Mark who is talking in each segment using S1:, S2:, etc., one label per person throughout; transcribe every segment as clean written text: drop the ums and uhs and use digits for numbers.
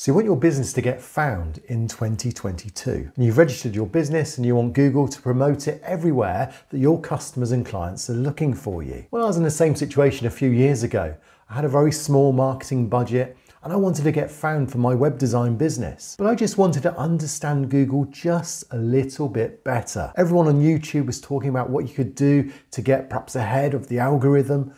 S1: So you want your business to get found in 2022. And you've registered your business and you want Google to promote it everywhere that your customers and clients are looking for you. Well, I was in the same situation a few years ago. I had a very small marketing budget and I wanted to get found for my web design business. But I just wanted to understand Google just a little bit better. Everyone on YouTube was talking about what you could do to get perhaps ahead of the algorithm.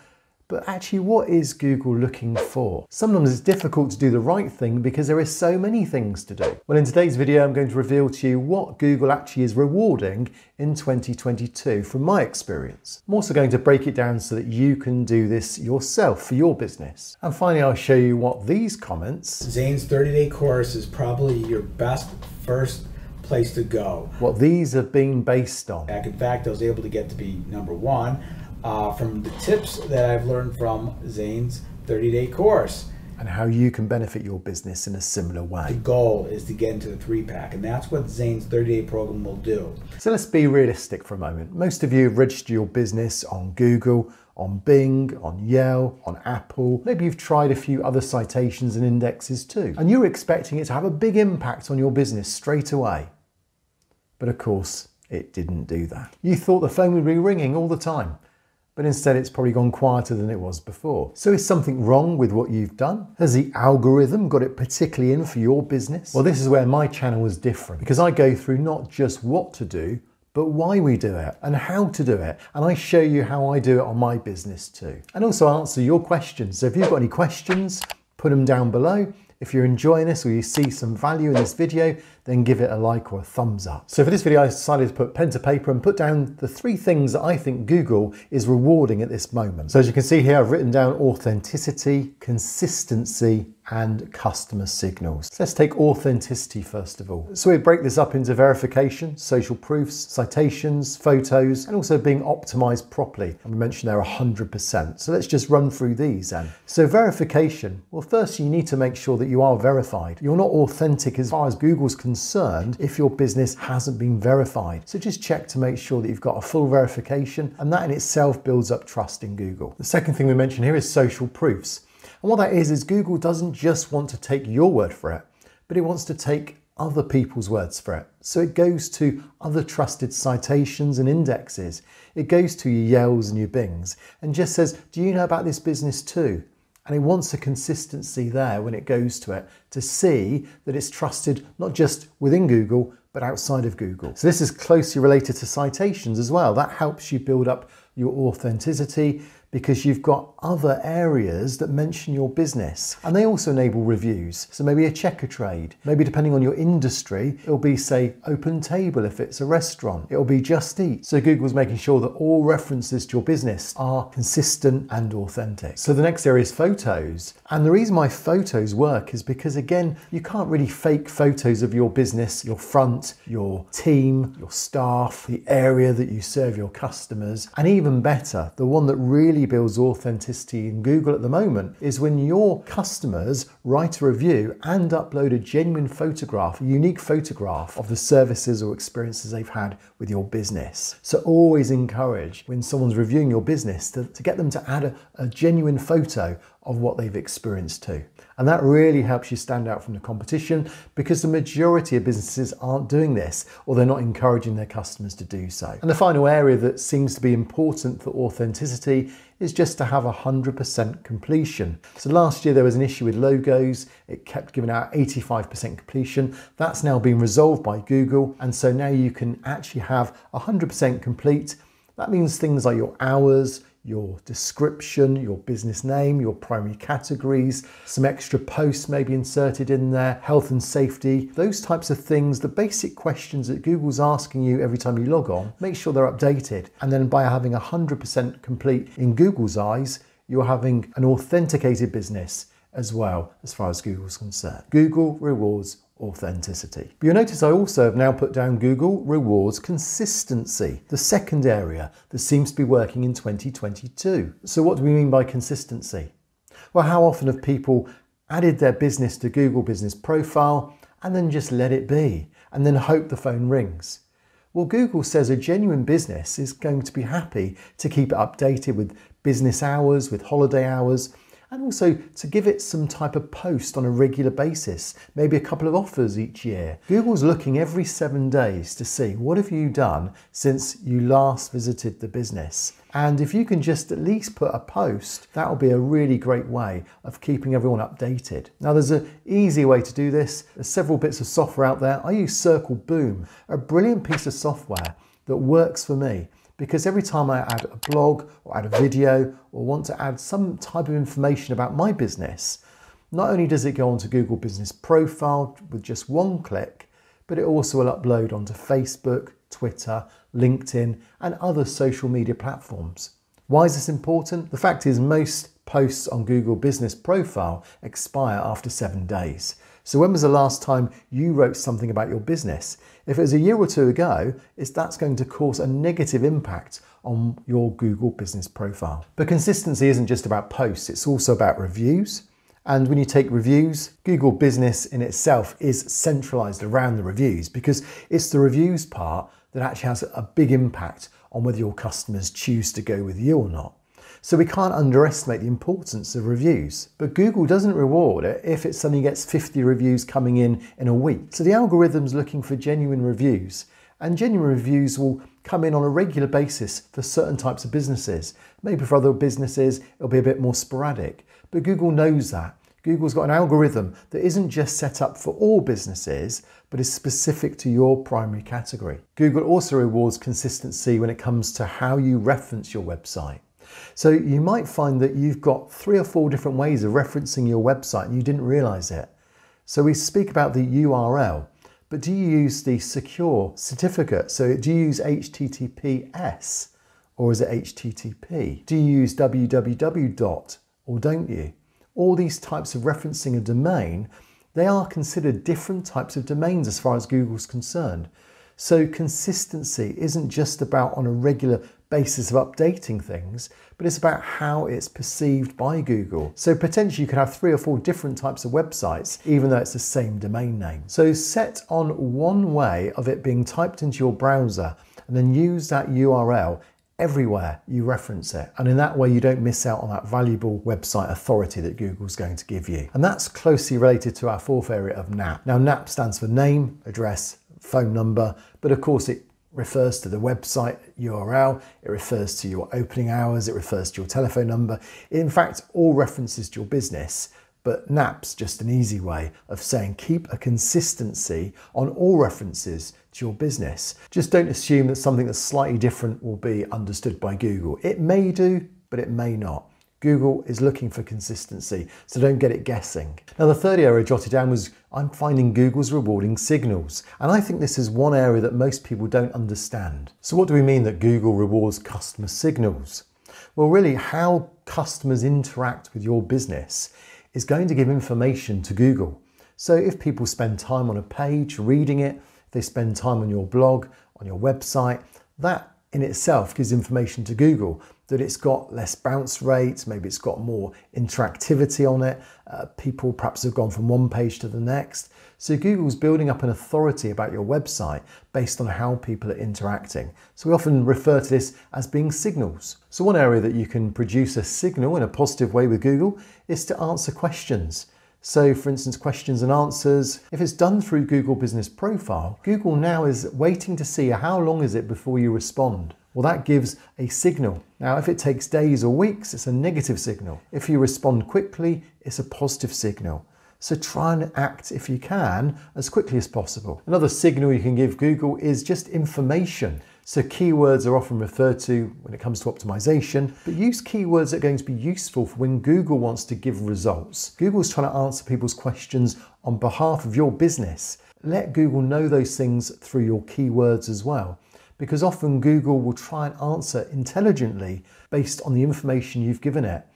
S1: But actually, what is Google looking for? Sometimes it's difficult to do the right thing because there are so many things to do. Well, in today's video, I'm going to reveal to you what Google actually is rewarding in 2022 from my experience. I'm also going to break it down so that you can do this yourself for your business. And finally, I'll show you what these comments,
S2: Zane's 30-day course is probably your best first place to go.
S1: What these have been based on.
S2: In fact, I was able to get to be #1 from the tips that I've learned from Zane's 30-day course.
S1: And how you can benefit your business in a similar way.
S2: The goal is to get into the 3-pack, and that's what Zane's 30-day program will do.
S1: So let's be realistic for a moment. Most of you have registered your business on Google, on Bing, on Yelp, on Apple. Maybe you've tried a few other citations and indexes too. And you're expecting it to have a big impact on your business straight away. But of course, it didn't do that. You thought the phone would be ringing all the time. But instead it's probably gone quieter than it was before. So is something wrong with what you've done? Has the algorithm got it particularly in for your business? Well, this is where my channel is different because I go through not just what to do, but why we do it and how to do it. And I show you how I do it on my business too. And also answer your questions. So if you've got any questions, put them down below. If you're enjoying this or you see some value in this video, then give it a like or a thumbs up. So for this video, I decided to put pen to paper and put down the 3 things that I think Google is rewarding at this moment. So as you can see here, I've written down authenticity, consistency, and customer signals. So let's take authenticity first of all. So we break this up into verification, social proofs, citations, photos, and also being optimized properly. And we mentioned they're 100%. So let's just run through these then. So verification, well, first you need to make sure that you are verified. You're not authentic as far as Google's concerned if your business hasn't been verified. So just check to make sure that you've got a full verification, and that in itself builds up trust in Google. The second thing we mentioned here is social proofs. And what that is Google doesn't just want to take your word for it, but it wants to take other people's words for it. So it goes to other trusted citations and indexes. It goes to your Yelps and your Bings and just says, do you know about this business too? And it wants a consistency there when it goes to it to see that it's trusted not just within Google, but outside of Google. So this is closely related to citations as well. That helps you build up your authenticity because you've got other areas that mention your business. And they also enable reviews. So maybe a checker trade, maybe depending on your industry, it'll be say Open Table if it's a restaurant, it'll be Just Eat. So Google's making sure that all references to your business are consistent and authentic. So the next area is photos. And the reason why photos work is because again, you can't really fake photos of your business, your front, your team, your staff, the area that you serve your customers. And even better, the one that really builds authenticity in Google at the moment is when your customers write a review and upload a genuine photograph, a unique photograph of the services or experiences they've had with your business. So always encourage when someone's reviewing your business to get them to add a genuine photo of what they've experienced too. And that really helps you stand out from the competition because the majority of businesses aren't doing this or they're not encouraging their customers to do so. And the final area that seems to be important for authenticity is just to have 100% completion. So last year there was an issue with logos. It kept giving out 85% completion. That's now been resolved by Google. And so now you can actually have 100% complete. That means things like your hours, your description, your business name, your primary categories, some extra posts may be inserted in there, health and safety, those types of things, the basic questions that Google's asking you every time you log on, make sure they're updated. And then by having 100% complete in Google's eyes, you're having an authenticated business as well as far as Google's concerned. Google rewards authenticity. But you'll notice I also have now put down Google rewards consistency, the second area that seems to be working in 2022. So what do we mean by consistency? Well, how often have people added their business to Google Business Profile and then just let it be and then hope the phone rings? Well, Google says a genuine business is going to be happy to keep it updated with business hours, with holiday hours, and also to give it some type of post on a regular basis, maybe a couple of offers each year. Google's looking every 7 days to see what have you done since you last visited the business. And if you can just at least put a post, that will be a really great way of keeping everyone updated. Now there's an easy way to do this. There's several bits of software out there. I use Circle Boom, a brilliant piece of software that works for me, because every time I add a blog or add a video or want to add some type of information about my business, not only does it go onto Google Business Profile with just one click, but it also will upload onto Facebook, Twitter, LinkedIn, and other social media platforms. Why is this important? The fact is most posts on Google Business Profile expire after 7 days. So when was the last time you wrote something about your business? If it was a year or two ago, that's going to cause a negative impact on your Google Business Profile. But consistency isn't just about posts, it's also about reviews. And when you take reviews, Google Business in itself is centralized around the reviews, because it's the reviews part that actually has a big impact on whether your customers choose to go with you or not. So we can't underestimate the importance of reviews. But Google doesn't reward it if it suddenly gets 50 reviews coming in a week. So the algorithm's looking for genuine reviews, and genuine reviews will come in on a regular basis for certain types of businesses. Maybe for other businesses, it'll be a bit more sporadic. But Google knows that. Google's got an algorithm that isn't just set up for all businesses, but is specific to your primary category. Google also rewards consistency when it comes to how you reference your website. So you might find that you've got 3 or 4 different ways of referencing your website and you didn't realize it. So we speak about the URL, but do you use the secure certificate? So do you use HTTPS or is it HTTP? Do you use www. Or don't you? All these types of referencing a domain, they are considered different types of domains as far as Google's concerned. So consistency isn't just about on a regular basis of updating things, but it's about how it's perceived by Google. So potentially you could have 3 or 4 different types of websites, even though it's the same domain name. So set on one way of it being typed into your browser and then use that URL everywhere you reference it. And in that way, you don't miss out on that valuable website authority that Google's going to give you. And that's closely related to our 4th area of NAP. Now, NAP stands for name, address, phone number, but of course it refers to the website URL, it refers to your opening hours, it refers to your telephone number. In fact, all references to your business. But NAP's just an easy way of saying keep a consistency on all references to your business. Just don't assume that something that's slightly different will be understood by Google. It may do, but it may not. Google is looking for consistency, so don't get it guessing. Now the 3rd area I jotted down was I'm finding Google's rewarding signals. And I think this is one area that most people don't understand. So what do we mean that Google rewards customer signals? Well, really how customers interact with your business is going to give information to Google. So if people spend time on a page reading it, if they spend time on your blog, on your website, that in itself gives information to Google that it's got less bounce rates, maybe it's got more interactivity on it, people perhaps have gone from one page to the next. So Google's building up an authority about your website based on how people are interacting. So we often refer to this as being signals. So one area that you can produce a signal in a positive way with Google is to answer questions. So for instance, questions and answers, if it's done through Google Business Profile, Google now is waiting to see how long is it before you respond. Well, that gives a signal. Now, if it takes days or weeks, it's a negative signal. If you respond quickly, it's a positive signal. So try and act, if you can, as quickly as possible. Another signal you can give Google is just information. So keywords are often referred to when it comes to optimization, but use keywords that are going to be useful for when Google wants to give results. Google's trying to answer people's questions on behalf of your business. Let Google know those things through your keywords as well, because often Google will try and answer intelligently based on the information you've given it.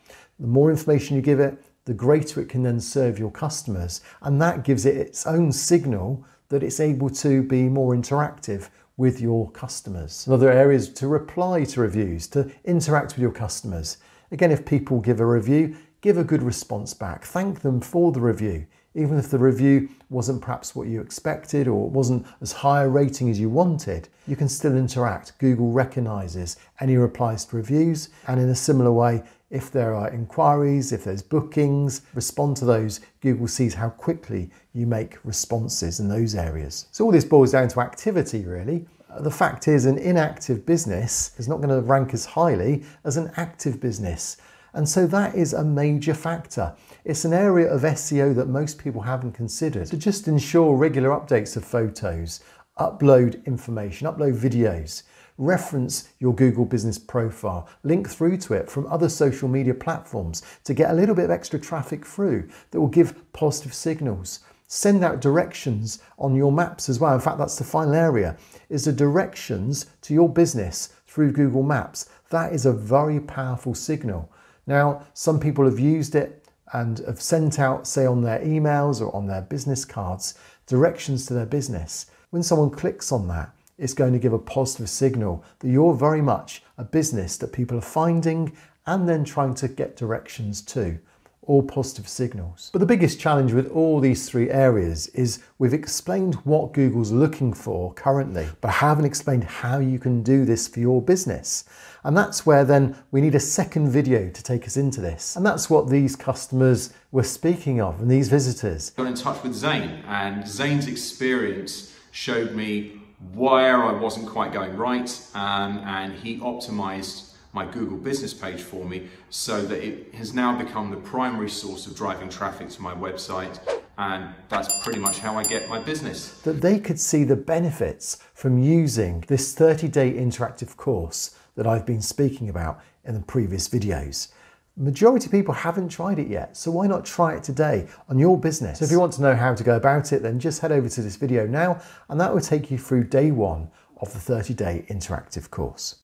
S1: The more information you give it, the greater it can then serve your customers, and that gives it its own signal that it's able to be more interactive with your customers. Another area is to reply to reviews, to interact with your customers. Again, if people give a review, give a good response back. Thank them for the review. Even if the review wasn't perhaps what you expected or wasn't as high a rating as you wanted, you can still interact. Google recognises any replies to reviews, and in a similar way, if there are inquiries, if there's bookings, respond to those. Google sees how quickly you make responses in those areas. So all this boils down to activity, really. The fact is, an inactive business is not going to rank as highly as an active business. And so that is a major factor. It's an area of SEO that most people haven't considered. So just ensure regular updates of photos, upload information, upload videos, reference your Google business profile, link through to it from other social media platforms to get a little bit of extra traffic through that will give positive signals. Send out directions on your maps as well. In fact, that's the final area, is the directions to your business through Google Maps. That is a very powerful signal. Now, some people have used it and have sent out, say on their emails or on their business cards, directions to their business. When someone clicks on that, it's going to give a positive signal that you're very much a business that people are finding and then trying to get directions to. All positive signals. But the biggest challenge with all these three areas is we've explained what Google's looking for currently, but I haven't explained how you can do this for your business. And that's where then we need a second video to take us into this. And that's what these customers were speaking of and these visitors.
S3: I got in touch with Zane, and Zane's experience showed me where I wasn't quite going right, and he optimized my Google business page for me so that it has now become the primary source of driving traffic to my website, and that's pretty much how I get my business.
S1: That they could see the benefits from using this 30-day interactive course that I've been speaking about in the previous videos. Majority of people haven't tried it yet, so why not try it today on your business? So if you want to know how to go about it, then just head over to this video now, and that will take you through day one of the 30-day interactive course.